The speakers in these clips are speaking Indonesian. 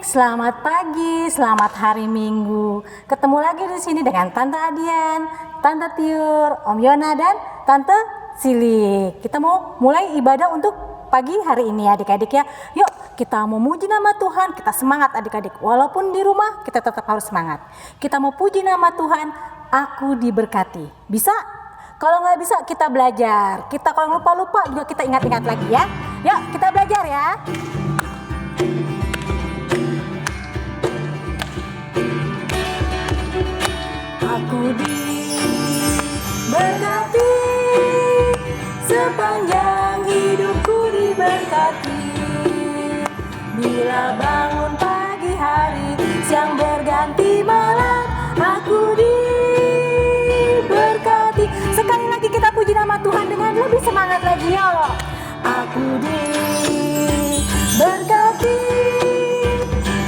selamat pagi, selamat hari Minggu. Ketemu lagi di sini dengan Tante Adian, Tante Tiur, Om Yona dan Tante Silik. Kita mau mulai ibadah untuk pagi hari ini adik-adik ya. Yuk kita mau muji nama Tuhan, kita semangat adik-adik. Walaupun di rumah kita tetap harus semangat. Kita mau puji nama Tuhan, aku diberkati. Bisa? Kalau nggak bisa kita belajar. Kita kalau lupa-lupa juga kita ingat-ingat lagi ya. Yuk kita belajar ya. Aku diberkati, sepanjang hidupku diberkati. Bila bangun pagi hari, siang berganti malam, aku diberkati. Sekali lagi kita puji nama Tuhan dengan lebih semangat lagi ya Allah. Aku diberkati,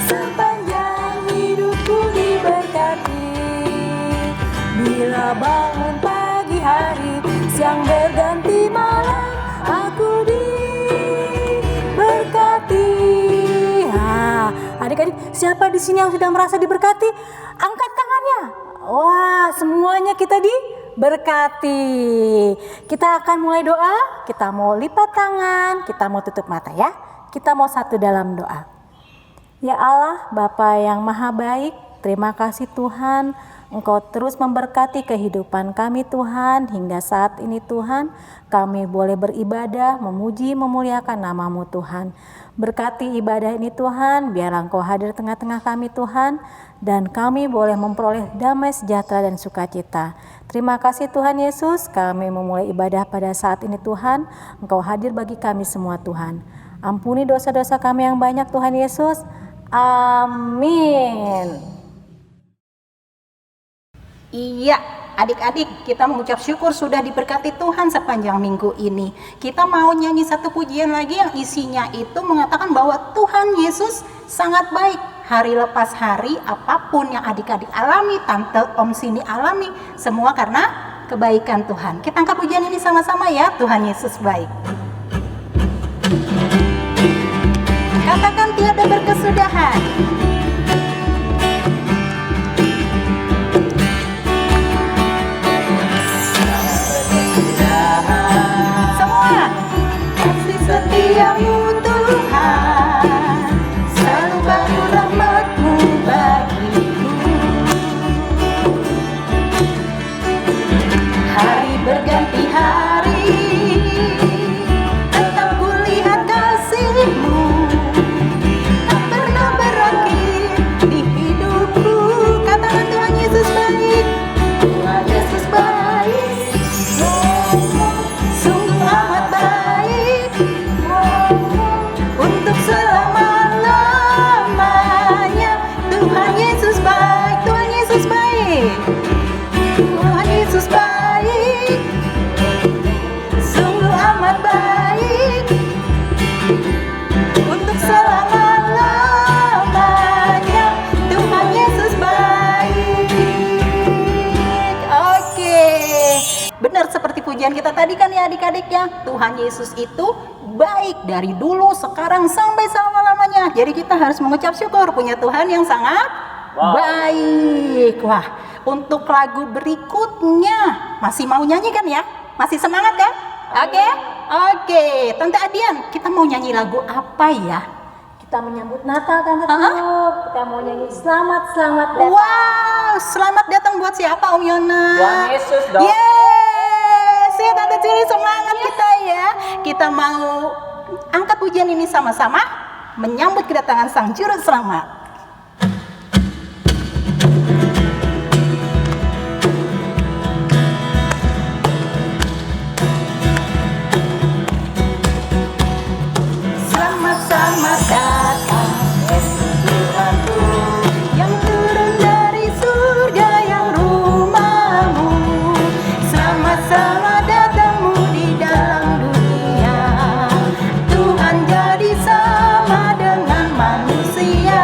sepanjang hidupku diberkati. Bila bangun pagi hari, siang berganti malam, aku diberkati. Adik-adik, siapa di sini yang sudah merasa diberkati? Angkat tangannya. Wah, semuanya kita diberkati. Kita akan mulai doa. Kita mau lipat tangan, kita mau tutup mata ya. Kita mau satu dalam doa. Ya Allah, Bapa yang Maha Baik, terima kasih Tuhan. Engkau terus memberkati kehidupan kami Tuhan. Hingga saat ini Tuhan, kami boleh beribadah, memuji, memuliakan nama-Mu Tuhan. Berkati ibadah ini Tuhan, biarlah Engkau hadir tengah-tengah kami Tuhan. Dan kami boleh memperoleh damai sejahtera dan sukacita. Terima kasih Tuhan Yesus, kami memulai ibadah pada saat ini Tuhan. Engkau hadir bagi kami semua Tuhan. Ampuni dosa-dosa kami yang banyak Tuhan Yesus. Amin. Iya, adik-adik, kita mengucap syukur sudah diberkati Tuhan sepanjang minggu ini. Kita mau nyanyi satu pujian lagi yang isinya itu mengatakan bahwa Tuhan Yesus sangat baik. Hari lepas hari, apapun yang adik-adik alami, Tante Om Sini alami, semua karena kebaikan Tuhan. Kita angkat pujian ini sama-sama ya, Tuhan Yesus baik. Katakan tiada berkesudahan. Setiamu Tuhan, selalu baru rahmat-Mu bagiku. Hari berganti hari, tetap kulihat kasih-Mu, tak pernah berakhir di hidupku. Katakan Tuhan Yesus baik, Tuhan Yesus baik, sungguh amat baik. Untuk selama-lamanya, Tuhan Yesus baik, Tuhan Yesus baik, Tuhan Yesus baik, sungguh amat baik. Untuk selama-lamanya, Tuhan Yesus baik. Oke, benar seperti pujian kita tadi kan ya adik-adik ya. Tuhan Yesus itu baik dari dulu, sekarang, sampai selama-lamanya. Jadi kita harus mengucap syukur punya Tuhan yang sangat baik. Wah, untuk lagu berikutnya masih mau nyanyi kan ya? Masih semangat kan? Oke, Tante Adian, kita mau nyanyi lagu apa ya? Kita menyambut Natal Tante Tiur. Kita mau nyanyi selamat datang. Wow, selamat datang buat siapa Om Yona? Tuhan Yesus dong. Yes, ya Tante Cili, semangat kita ya. Kita mau angkat pujian ini sama-sama menyambut kedatangan Sang Juru Selamat. Selamat datang Yesus Tuhanku, yang turun dari surga yang rumahmu. Selamat datangmu di dalam dunia. Tuhan jadi sama dengan manusia.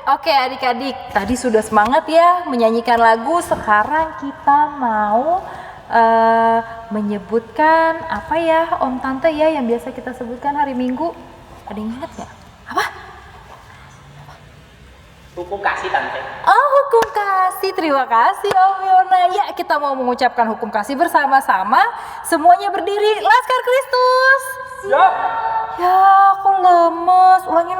Oke adik-adik, tadi sudah semangat ya menyanyikan lagu. Sekarang kita mau menyebutkan apa ya Om Tante ya yang biasa kita sebutkan hari Minggu. Ada yang ingat nggak? Apa? Hukum kasih Tante. Oh, hukum kasih. Terima kasih Om Yona. Ya, kita mau mengucapkan hukum kasih bersama-sama. Semuanya berdiri. Laskar Kristus. Siap. Ya, aku lemes. Ulangin.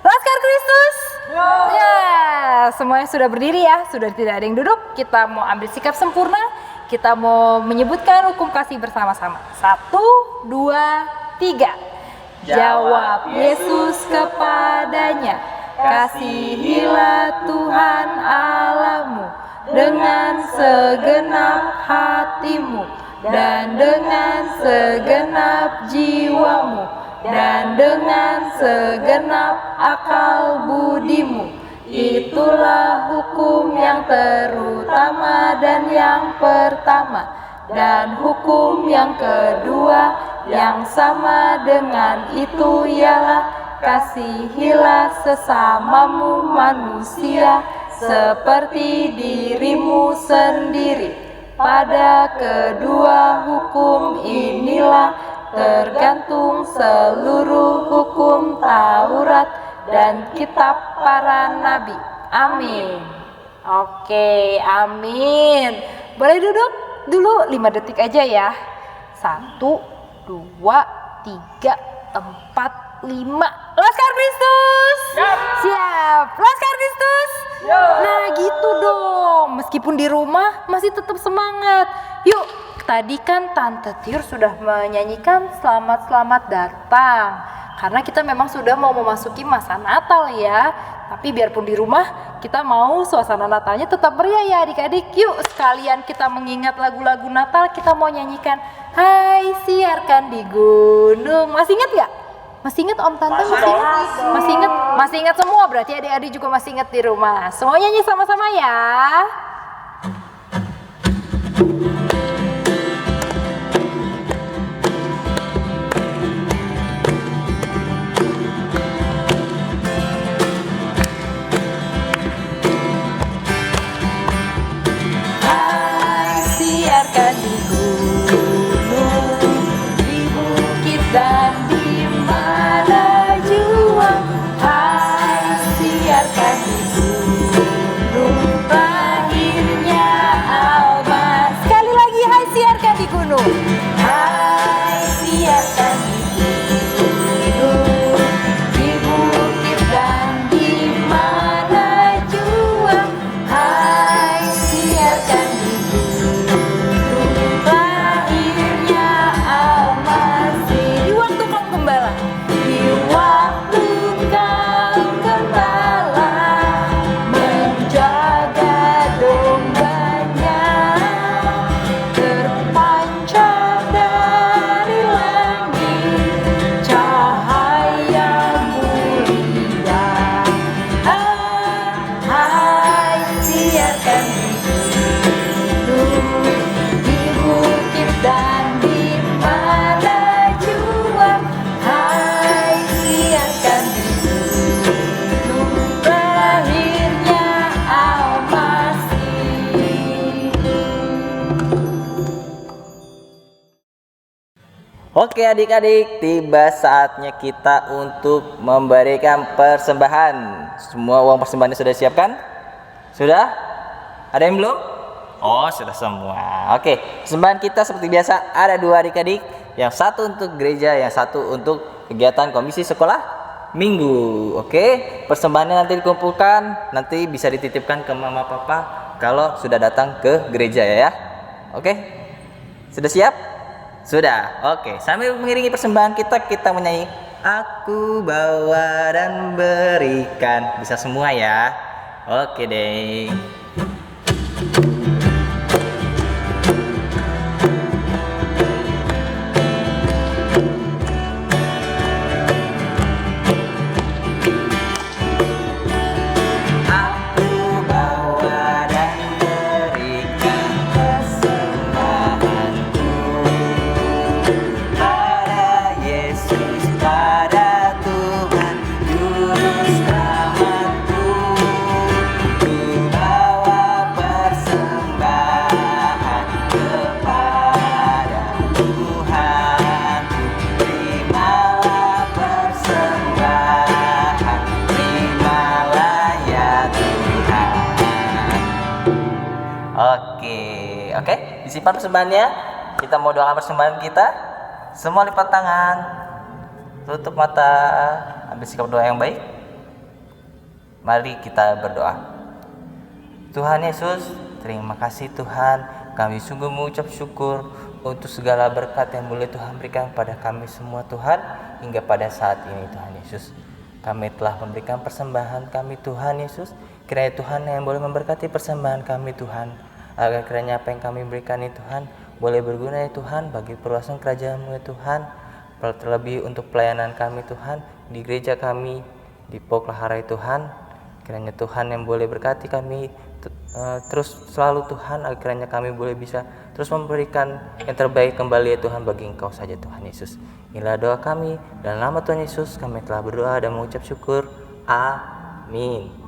Laskar Kristus. Ya, semuanya sudah berdiri ya. Sudah tidak ada yang duduk. Kita mau ambil sikap sempurna. Kita mau menyebutkan hukum kasih bersama-sama. 1, 2, 3. Jawab Yesus kepadanya, kasihilah Tuhan Allahmu dengan segenap hatimu dan dengan segenap jiwamu dan dengan segenap akal budimu. Itulah hukum yang terutama dan yang pertama. Dan hukum yang kedua yang sama dengan itu ialah kasihilah sesamamu manusia seperti dirimu sendiri. Pada kedua hukum inilah tergantung seluruh hukum Taurat dan kitab para nabi. Amin. Oke, amin. Boleh duduk dulu 5 detik aja ya. 1, 2, 3, 4, 5. Laskar Kristus. Siap. Laskar Kristus. Nah gitu dong. Meskipun di rumah masih tetap semangat. Yuk, tadi kan Tante Tiur sudah menyanyikan selamat datang. Karena kita memang sudah mau memasuki masa Natal ya. Tapi biarpun di rumah, kita mau suasana Natalnya tetap meriah ya adik-adik. Yuk sekalian kita mengingat lagu-lagu Natal, kita mau nyanyikan Hai siarkan di gunung. Masih ingat gak? Masih ingat Om Tante? Masih ingat? Masih ingat semua, berarti adik-adik juga masih ingat di rumah. Semua nyanyi sama-sama ya. Siarkan di gunung, di bukit dan di mana jua. Hai siarkan di gunung, lahirnya Almas. Sekali lagi hai siarkan di gunung. Hai siarkan di gunung, di bukit dan di mana jua. Hai siarkan di Oke adik-adik, tiba saatnya kita untuk memberikan persembahan. Semua uang persembahannya sudah disiapkan? Sudah? Ada yang belum? Oh, sudah semua. Oke, persembahan kita seperti biasa ada 2 adik-adik. Yang satu untuk gereja, yang satu untuk kegiatan komisi sekolah minggu. Oke, persembahannya nanti dikumpulkan, nanti bisa dititipkan ke mama papa kalau sudah datang ke gereja ya. Oke, sudah siap? Sudah, oke. Sambil mengiringi persembahan kita menyanyi Aku bawa dan berikan. Bisa semua ya. Oke deh. Pada Yesus, pada Tuhan Juru Selamat. Oke, disimpan persembahannya. Kita mau doakan persembahan kita. Semua lipat tangan, tutup mata, ambil sikap doa yang baik. Mari kita berdoa. Tuhan Yesus, terima kasih Tuhan. Kami sungguh mengucap syukur untuk segala berkat yang boleh Tuhan berikan pada kami semua Tuhan. Hingga pada saat ini Tuhan Yesus, kami telah memberikan persembahan kami Tuhan Yesus. Kiranya Tuhan yang boleh memberkati persembahan kami Tuhan, agar kiranya apa yang kami berikan ini Tuhan boleh berguna ya Tuhan bagi perluasan kerajaan-Mu ya Tuhan. Terlebih untuk pelayanan kami Tuhan di gereja kami di Poklahara Tuhan. Kiranya Tuhan yang boleh berkati kami terus selalu Tuhan, agar kiranya kami boleh bisa terus memberikan yang terbaik kembali ya Tuhan bagi Engkau saja Tuhan Yesus. Inilah doa kami, dalam nama Tuhan Yesus kami telah berdoa dan mengucap syukur. Amin.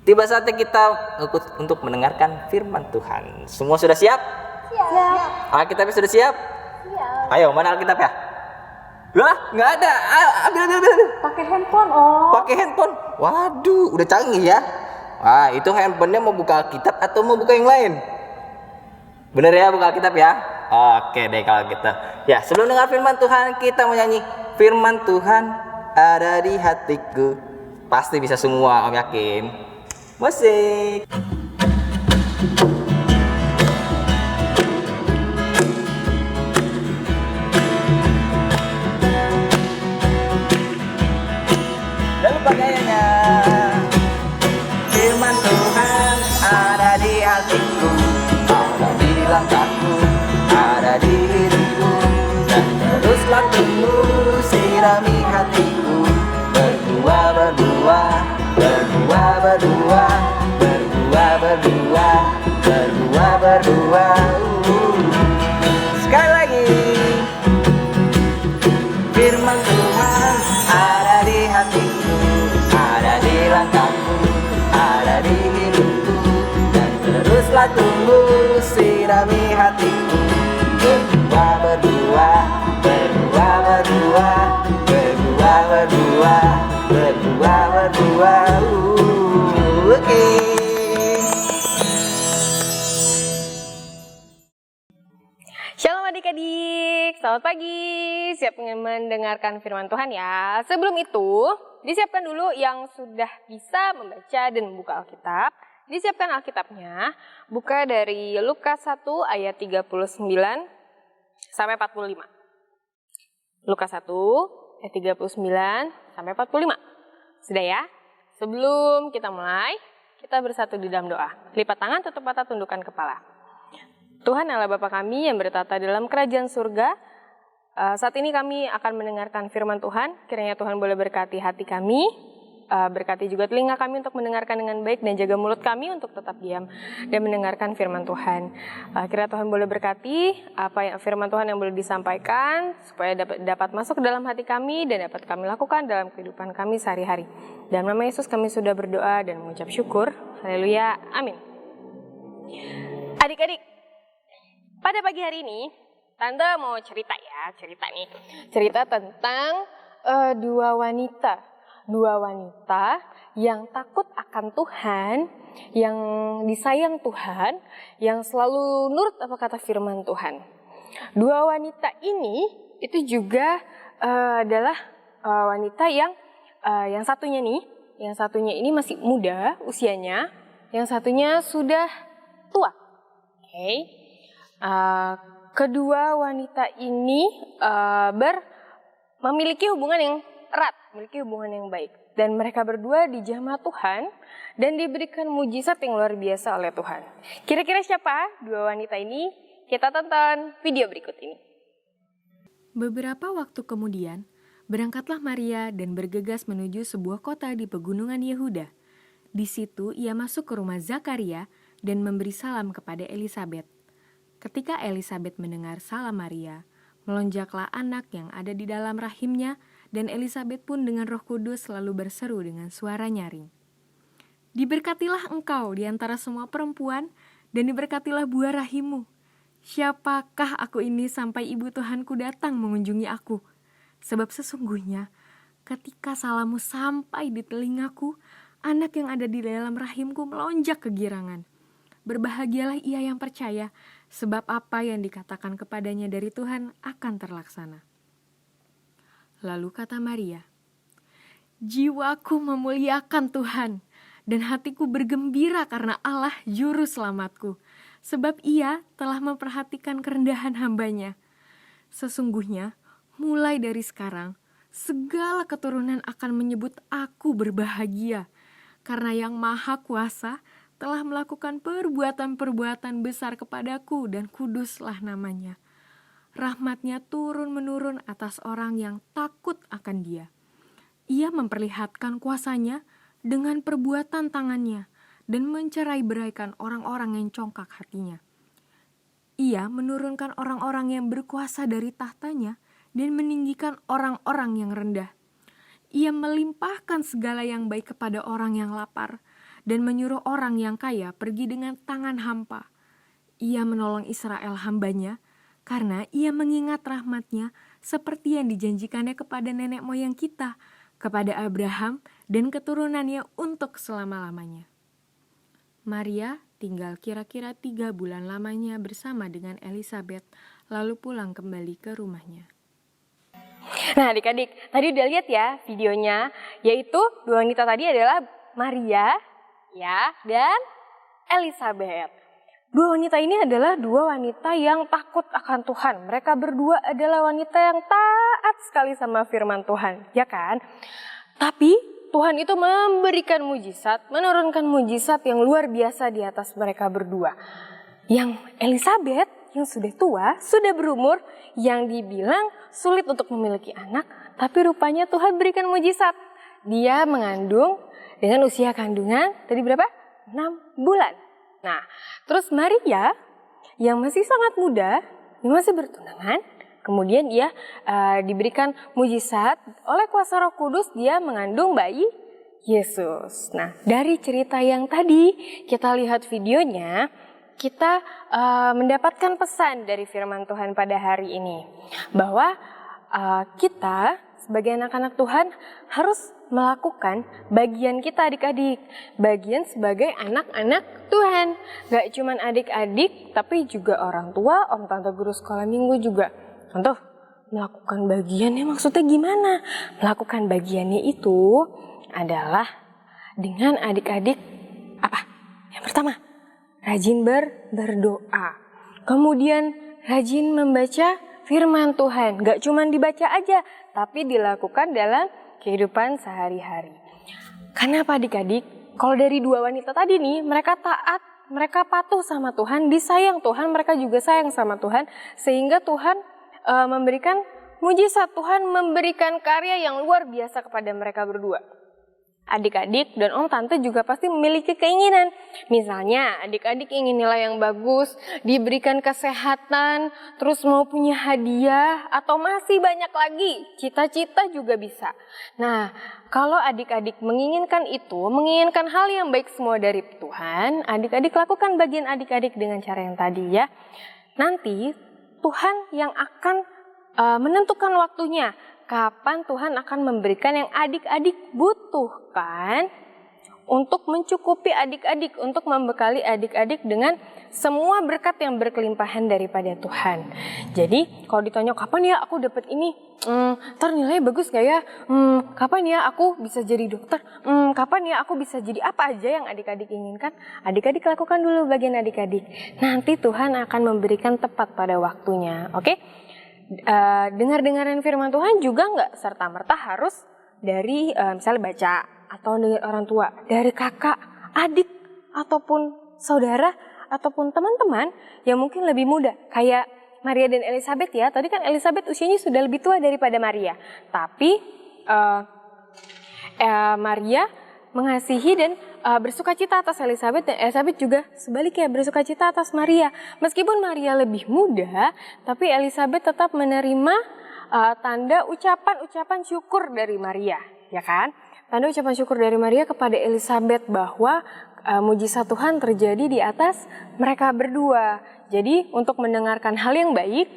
Tiba saatnya kita untuk mendengarkan firman Tuhan. Semua sudah siap? Siap. Alkitabnya sudah siap? Siap. Ayo, mana Alkitabnya? Wah, nggak ada. Ambil. Pakai handphone, Om. Pakai handphone. Waduh, udah canggih ya. Wah, itu handphonenya mau buka Alkitab atau mau buka yang lain? Bener ya, buka Alkitab ya? Oke deh kalau gitu. Ya, sebelum dengar firman Tuhan, kita mau nyanyi firman Tuhan ada di hatiku. Pasti bisa semua, Om yakin. Musik. Dan lupa gayanya. Firman Tuhan ada di hatiku, ada di langkahku, ada di hidupku, dan teruslah tumbuh sirami hatiku. Berbuah berdua. Sekali lagi. Firman Tuhan ada di hatiku, ada di langkahku, ada di hidupku, dan teruslah tumbuh sirami hatiku. Berdua, berdua, berdua, berdua, berdua, berdua, berdua, berdua. Oke. Shalom adik-adik, selamat pagi. Siap mendengarkan firman Tuhan ya. Sebelum itu, disiapkan dulu yang sudah bisa membaca dan membuka Alkitab. Disiapkan Alkitabnya, buka dari Lukas 1 ayat 39 sampai 45. Lukas 1 ayat 39 sampai 45. Sudah ya? Sebelum kita mulai, kita bersatu di dalam doa. Lipat tangan, tutup mata, tundukkan kepala. Tuhan Allah Bapa kami yang bertata dalam kerajaan surga, saat ini kami akan mendengarkan firman Tuhan. Kiranya Tuhan boleh berkati hati kami, berkati juga telinga kami untuk mendengarkan dengan baik, dan jaga mulut kami untuk tetap diam dan mendengarkan firman Tuhan. Kiranya Tuhan boleh berkati apa yang firman Tuhan yang boleh disampaikan, supaya dapat masuk ke dalam hati kami dan dapat kami lakukan dalam kehidupan kami sehari-hari. Dalam nama Yesus kami sudah berdoa dan mengucap syukur. Haleluya, amin. Adik-adik, pada pagi hari ini, Tante mau cerita nih. Cerita tentang dua wanita yang takut akan Tuhan, yang disayang Tuhan, yang selalu nurut apa kata firman Tuhan. Dua wanita ini itu juga adalah wanita yang satunya ini masih muda usianya, yang satunya sudah tua. Oke. Kedua wanita ini memiliki hubungan yang erat, memiliki hubungan yang baik. Dan mereka berdua dijamah Tuhan dan diberikan mujizat yang luar biasa oleh Tuhan. Kira-kira siapa dua wanita ini? Kita tonton video berikut ini. Beberapa waktu kemudian, berangkatlah Maria dan bergegas menuju sebuah kota di pegunungan Yehuda. Di situ ia masuk ke rumah Zakaria dan memberi salam kepada Elisabet. Ketika Elisabet mendengar salam Maria, melonjaklah anak yang ada di dalam rahimnya, dan Elisabet pun dengan Roh Kudus selalu berseru dengan suara nyaring. Diberkatilah engkau di antara semua perempuan, dan diberkatilah buah rahimmu. Siapakah aku ini sampai ibu Tuhanku datang mengunjungi aku? Sebab sesungguhnya, ketika salammu sampai di telingaku, anak yang ada di dalam rahimku melonjak kegirangan. Berbahagialah ia yang percaya, sebab apa yang dikatakan kepadanya dari Tuhan akan terlaksana. Lalu kata Maria, jiwaku memuliakan Tuhan, dan hatiku bergembira karena Allah juru selamatku, sebab ia telah memperhatikan kerendahan hambanya. Sesungguhnya, mulai dari sekarang, segala keturunan akan menyebut aku berbahagia, karena Yang Maha Kuasa telah melakukan perbuatan-perbuatan besar kepadaku, dan kuduslah namanya. Rahmatnya turun-menurun atas orang yang takut akan Dia. Ia memperlihatkan kuasanya dengan perbuatan tangannya dan mencerai-beraikan orang-orang yang congkak hatinya. Ia menurunkan orang-orang yang berkuasa dari tahtanya dan meninggikan orang-orang yang rendah. Ia melimpahkan segala yang baik kepada orang yang lapar, dan menyuruh orang yang kaya pergi dengan tangan hampa. Ia menolong Israel hambanya, karena ia mengingat rahmatnya seperti yang dijanjikannya kepada nenek moyang kita, kepada Abraham dan keturunannya untuk selama-lamanya. Maria tinggal kira-kira 3 bulan lamanya bersama dengan Elisabet, lalu pulang kembali ke rumahnya. Nah adik-adik, tadi udah lihat ya videonya, yaitu dua wanita tadi adalah Maria ya dan Elisabet. Dua wanita ini adalah dua wanita yang takut akan Tuhan. Mereka berdua adalah wanita yang taat sekali sama firman Tuhan, ya kan? Tapi Tuhan itu memberikan mujizat, menurunkan mujizat yang luar biasa di atas mereka berdua. Yang Elisabet yang sudah tua, sudah berumur, yang dibilang sulit untuk memiliki anak, tapi rupanya Tuhan berikan mujizat. Dia mengandung dengan usia kandungan tadi berapa? 6 bulan. Nah, terus Maria yang masih sangat muda, yang masih bertunangan, kemudian dia diberikan mujizat oleh kuasa Roh Kudus, dia mengandung bayi Yesus. Nah, dari cerita yang tadi kita lihat videonya, kita mendapatkan pesan dari firman Tuhan pada hari ini. Bahwa kita sebagai anak-anak Tuhan harus melakukan bagian kita adik-adik. Bagian sebagai anak-anak Tuhan. Gak cuman adik-adik, tapi juga orang tua, om tante guru sekolah minggu juga. Contoh, melakukan bagiannya maksudnya gimana? Melakukan bagiannya itu adalah dengan adik-adik apa? Yang pertama, rajin berdoa. Kemudian rajin membaca firman Tuhan. Gak cuma dibaca aja, tapi dilakukan dalam kehidupan sehari-hari. Kenapa adik-adik? Kalau dari dua wanita tadi nih, mereka taat, mereka patuh sama Tuhan, disayang Tuhan, mereka juga sayang sama Tuhan, sehingga Tuhan memberikan mujizat, Tuhan memberikan karya yang luar biasa kepada mereka berdua. Adik-adik dan om tante juga pasti memiliki keinginan. Misalnya adik-adik ingin nilai yang bagus, diberikan kesehatan, terus mau punya hadiah, atau masih banyak lagi, cita-cita juga bisa. Nah, kalau adik-adik menginginkan itu, menginginkan hal yang baik semua dari Tuhan, adik-adik lakukan bagian adik-adik dengan cara yang tadi ya. Nanti Tuhan yang akan menentukan waktunya. Kapan Tuhan akan memberikan yang adik-adik butuhkan untuk mencukupi adik-adik, untuk membekali adik-adik dengan semua berkat yang berkelimpahan daripada Tuhan. Jadi kalau ditanya kapan ya aku dapat ini, ntar nilainya bagus gak ya, kapan ya aku bisa jadi dokter, kapan ya aku bisa jadi apa aja yang adik-adik inginkan, adik-adik lakukan dulu bagian adik-adik. Nanti Tuhan akan memberikan tepat pada waktunya, oke? Dengar-dengaran firman Tuhan juga nggak serta-merta harus dari misalnya baca atau dari orang tua, dari kakak, adik, ataupun saudara, ataupun teman-teman yang mungkin lebih muda. Kayak Maria dan Elizabeth ya, tadi kan Elizabeth usianya sudah lebih tua daripada Maria. Tapi Maria mengasihi dan bersukacita atas Elizabeth, dan Elizabeth juga sebaliknya bersukacita atas Maria. Meskipun Maria lebih muda, tapi Elizabeth tetap menerima tanda ucapan syukur dari Maria, ya kan? Tanda ucapan syukur dari Maria kepada Elizabeth bahwa mujizat Tuhan terjadi di atas mereka berdua. Jadi untuk mendengarkan hal yang baik,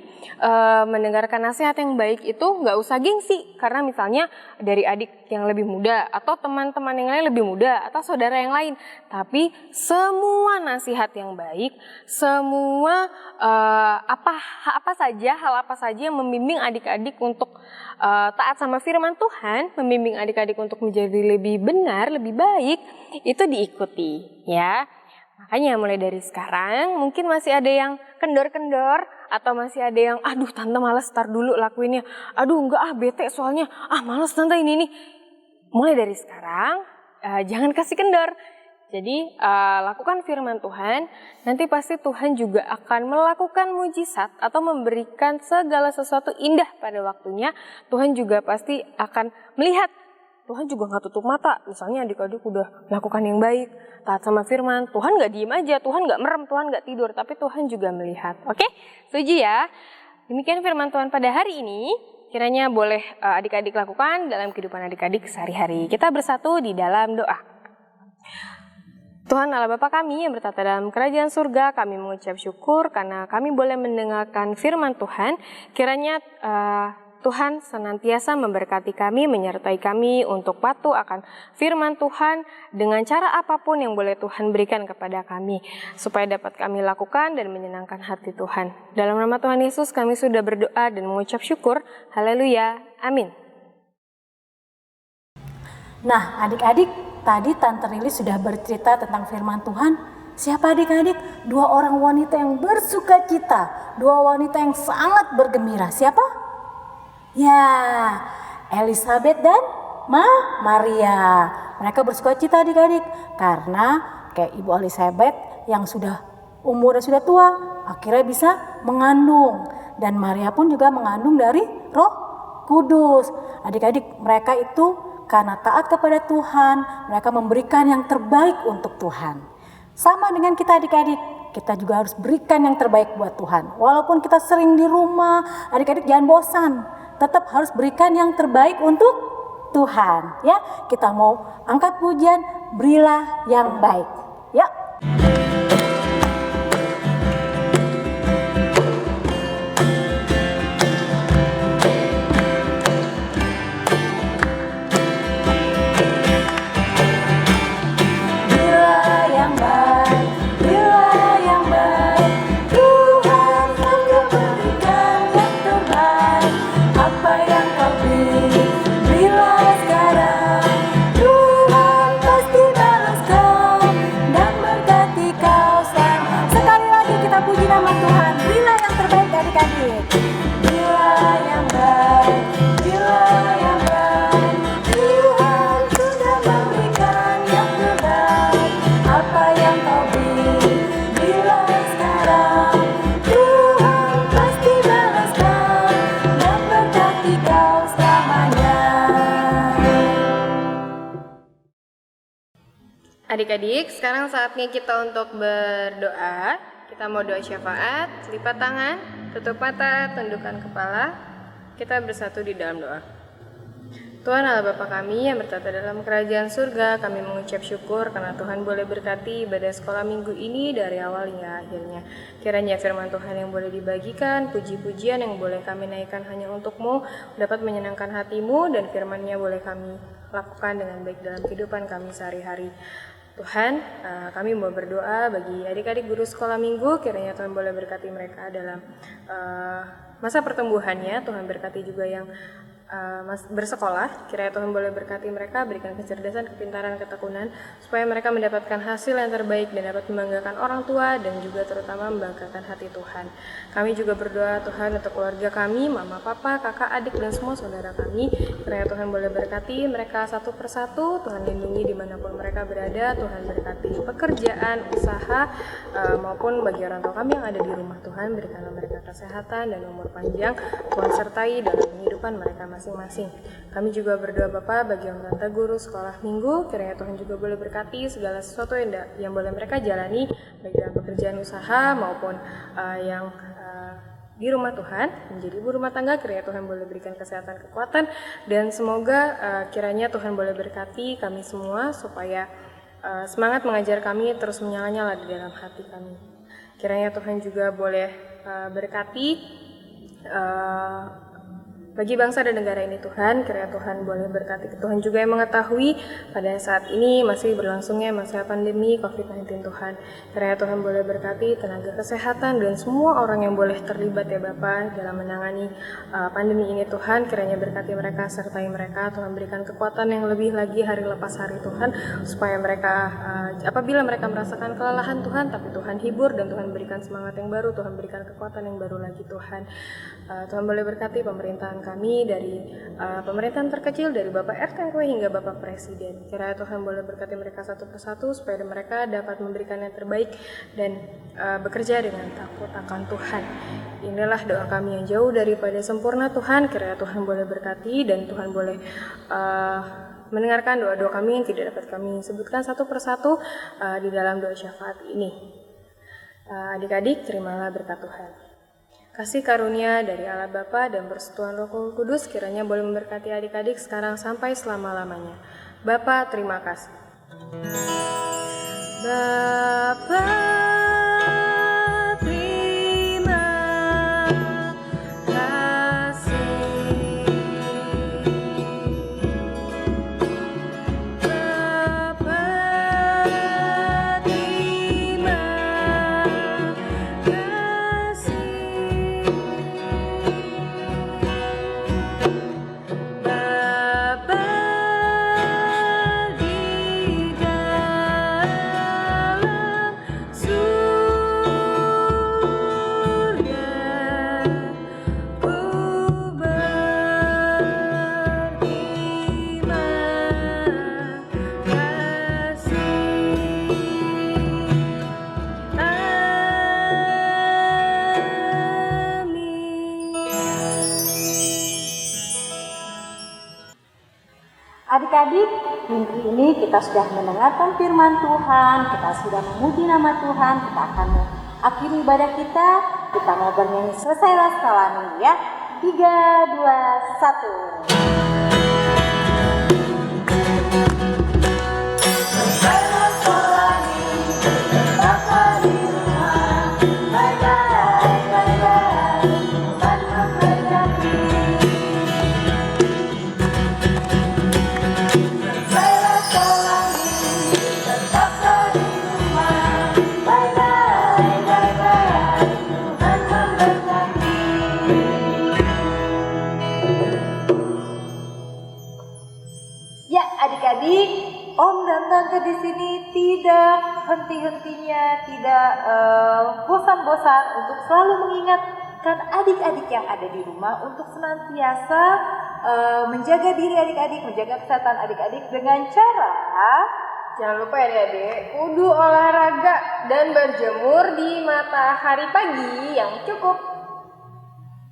mendengarkan nasihat yang baik itu nggak usah gengsi, karena misalnya dari adik yang lebih muda atau teman-teman yang lain lebih muda atau saudara yang lain, tapi semua nasihat yang baik, semua hal apa saja yang membimbing adik-adik untuk taat sama firman Tuhan, membimbing adik-adik untuk menjadi lebih benar, lebih baik, itu diikuti ya. Makanya mulai dari sekarang mungkin masih ada yang kendor-kendor atau masih ada yang aduh tante malas start dulu lakuinnya, aduh enggak bete soalnya, malas tante ini nih. Mulai dari sekarang jangan kasih kendor. Jadi lakukan firman Tuhan, nanti pasti Tuhan juga akan melakukan mujizat atau memberikan segala sesuatu indah pada waktunya. Tuhan juga pasti akan melihat. Tuhan juga nggak tutup mata, misalnya adik-adik udah melakukan yang baik, taat sama firman, Tuhan nggak diem aja, Tuhan nggak merem, Tuhan nggak tidur, tapi Tuhan juga melihat. Oke, setuju ya? Demikian firman Tuhan pada hari ini, kiranya boleh adik-adik lakukan dalam kehidupan adik-adik sehari-hari. Kita bersatu di dalam doa. Tuhan Allah Bapa kami yang bertata dalam kerajaan surga, kami mengucap syukur karena kami boleh mendengarkan firman Tuhan. Kiranya Tuhan senantiasa memberkati kami, menyertai kami untuk patuh akan firman Tuhan dengan cara apapun yang boleh Tuhan berikan kepada kami, supaya dapat kami lakukan dan menyenangkan hati Tuhan. Dalam nama Tuhan Yesus kami sudah berdoa dan mengucap syukur. Haleluya. Amin. Nah, adik-adik, tadi Tante Rili sudah bercerita tentang firman Tuhan. Siapa adik-adik? Dua orang wanita yang bersukacita, dua wanita yang sangat bergembira. Siapa? Ya, Elizabeth dan Maria. Mereka bersukacita adik-adik karena kayak Ibu Elizabeth yang sudah umurnya sudah tua, akhirnya bisa mengandung, dan Maria pun juga mengandung dari Roh Kudus. Adik-adik, mereka itu karena taat kepada Tuhan, mereka memberikan yang terbaik untuk Tuhan. Sama dengan kita adik-adik, kita juga harus berikan yang terbaik buat Tuhan. Walaupun kita sering di rumah, adik-adik jangan bosan. Tetap harus berikan yang terbaik untuk Tuhan. Ya, kita mau angkat pujian, berilah yang baik. Ya. baik, Dialah yang baik. Tuhan akan berikan yang terbaik. Apa yang kau beri, berilah sekarang. Tuhan pasti balas kau dan berkati kau sekarang. Sekali lagi kita puji nama Tuhan. Berilah yang terbaik adik-adik. Berilah yang baik, berilah yang baik. Tuhan sudah memberikan yang terbaik. Apa yang kau beri, berilah sekarang. Tuhan pasti balas kau dan berkati kau selamanya. Adik-adik, sekarang saatnya kita untuk berdoa. Kita mau doa syafaat, lipat tangan, tutup mata, tundukkan kepala. Kita bersatu di dalam doa. Tuhan Allah Bapa kami yang bertata dalam kerajaan surga, kami mengucap syukur karena Tuhan boleh berkati ibadah sekolah minggu ini dari awal hingga akhirnya. Kiranya firman Tuhan yang boleh dibagikan, puji-pujian yang boleh kami naikkan hanya untuk-Mu, dapat menyenangkan hati-Mu, dan firman-Nya boleh kami lakukan dengan baik dalam kehidupan kami sehari-hari. Tuhan, kami mau berdoa bagi adik-adik guru sekolah minggu, kiranya Tuhan boleh berkati mereka dalam masa pertumbuhannya. Tuhan berkati juga yang bersekolah, kiranya Tuhan boleh berkati mereka, berikan kecerdasan, kepintaran, ketekunan, supaya mereka mendapatkan hasil yang terbaik dan dapat membanggakan orang tua dan juga terutama membanggakan hati Tuhan. Kami juga berdoa Tuhan untuk keluarga kami, mama, papa, kakak, adik, dan semua saudara kami, kiranya Tuhan boleh berkati mereka satu persatu, Tuhan lindungi dimanapun mereka berada, Tuhan berkati pekerjaan, usaha, maupun bagi orang tua kami yang ada di rumah. Tuhan berikanlah mereka kesehatan dan umur panjang, Tuhan sertai dalam kehidupan mereka masing-masing. Kami juga berdoa Bapa bagi orang tante guru sekolah minggu, kiranya Tuhan juga boleh berkati segala sesuatu yang boleh mereka jalani, baik dalam pekerjaan usaha maupun yang di rumah Tuhan, menjadi ibu rumah tangga, kiranya Tuhan boleh berikan kesehatan, kekuatan, dan semoga kiranya Tuhan boleh berkati kami semua supaya semangat mengajar kami terus menyala-nyala di dalam hati kami. Kiranya Tuhan juga boleh berkati bagi bangsa dan negara ini Tuhan, kiranya Tuhan boleh berkati. Tuhan juga yang mengetahui pada saat ini masih berlangsungnya masa pandemi COVID-19 Tuhan. Kiranya Tuhan boleh berkati tenaga kesehatan dan semua orang yang boleh terlibat ya Bapa dalam menangani pandemi ini Tuhan. Kiranya berkati mereka, sertai mereka. Tuhan berikan kekuatan yang lebih lagi hari lepas hari Tuhan, supaya mereka apabila mereka merasakan kelelahan Tuhan, tapi Tuhan hibur dan Tuhan berikan semangat yang baru, Tuhan berikan kekuatan yang baru lagi Tuhan. Tuhan boleh berkati pemerintahan kami dari pemerintahan terkecil dari Bapak RT RW hingga Bapak Presiden. Kiranya Tuhan boleh berkati mereka satu persatu supaya mereka dapat memberikan yang terbaik dan bekerja dengan takut akan Tuhan. Inilah doa kami yang jauh daripada sempurna Tuhan. Kiranya Tuhan boleh berkati dan Tuhan boleh mendengarkan doa-doa kami yang tidak dapat kami sebutkan satu persatu di dalam doa syafaat ini. Adik-adik, terimalah berkat Tuhan. Kasih karunia dari Allah Bapa dan persekutuan Roh Kudus kiranya boleh memberkati adik-adik sekarang sampai selama-lamanya. Bapa, terima kasih. Bapa, terima kasih. Bapa, terima kasih. Bapa di dalam surga, ku berterima kasih. Adik-adik, minggu ini kita sudah mendengarkan firman Tuhan, kita sudah memuji nama Tuhan, kita akan mengakhiri ibadah kita. Kita mau bernyanyi selesailah sekolah minggu ya. 3, 2, 1. Selesailah sekolah minggu, tetaplah di rumah. Bye-bye, bye-bye, Tuhan memberkati. Selesailah sekolah minggu, tetaplah di rumah. Bye bye, bye bye. Tuhan memberkati. Ya, adik-adik, Om dan Tante di sini tidak henti-hentinya, tidak bosan-bosan untuk selalu mengingatkan adik-adik yang ada di rumah untuk senantiasa menjaga diri adik-adik, menjaga kesehatan adik-adik dengan cara Jangan lupa ya adik-adik, kudu olahraga dan berjemur di matahari pagi yang cukup.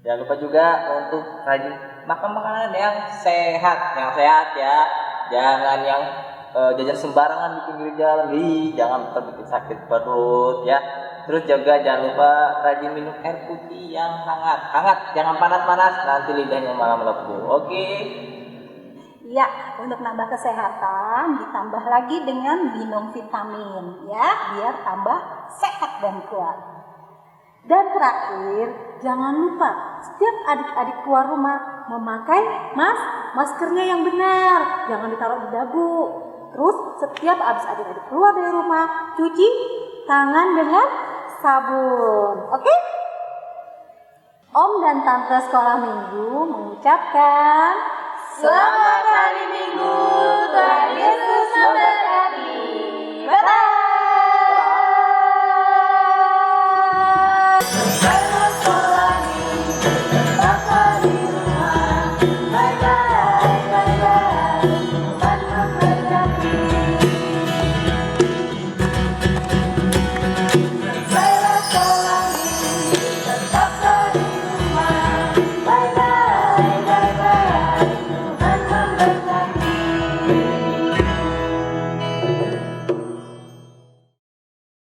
Jangan lupa juga untuk rajin makan makanan yang sehat ya. Jangan yang jajan sembarangan di pinggir jalan, jangan terbikin sakit perut ya. Terus juga jangan lupa rajin minum air putih yang hangat, jangan panas-panas, nanti lidahnya malah melepuh. Oke. Ya, untuk nambah kesehatan ditambah lagi dengan minum vitamin ya, biar tambah sehat dan kuat. Dan terakhir, jangan lupa setiap adik-adik keluar rumah memakai maskernya yang benar, jangan ditaruh di dagu. Terus setiap habis adik-adik keluar dari rumah, cuci tangan dengan sabun. Oke? Om dan Tante Sekolah Minggu mengucapkan Selamat hari Minggu, Tuhan Yesus memberkati.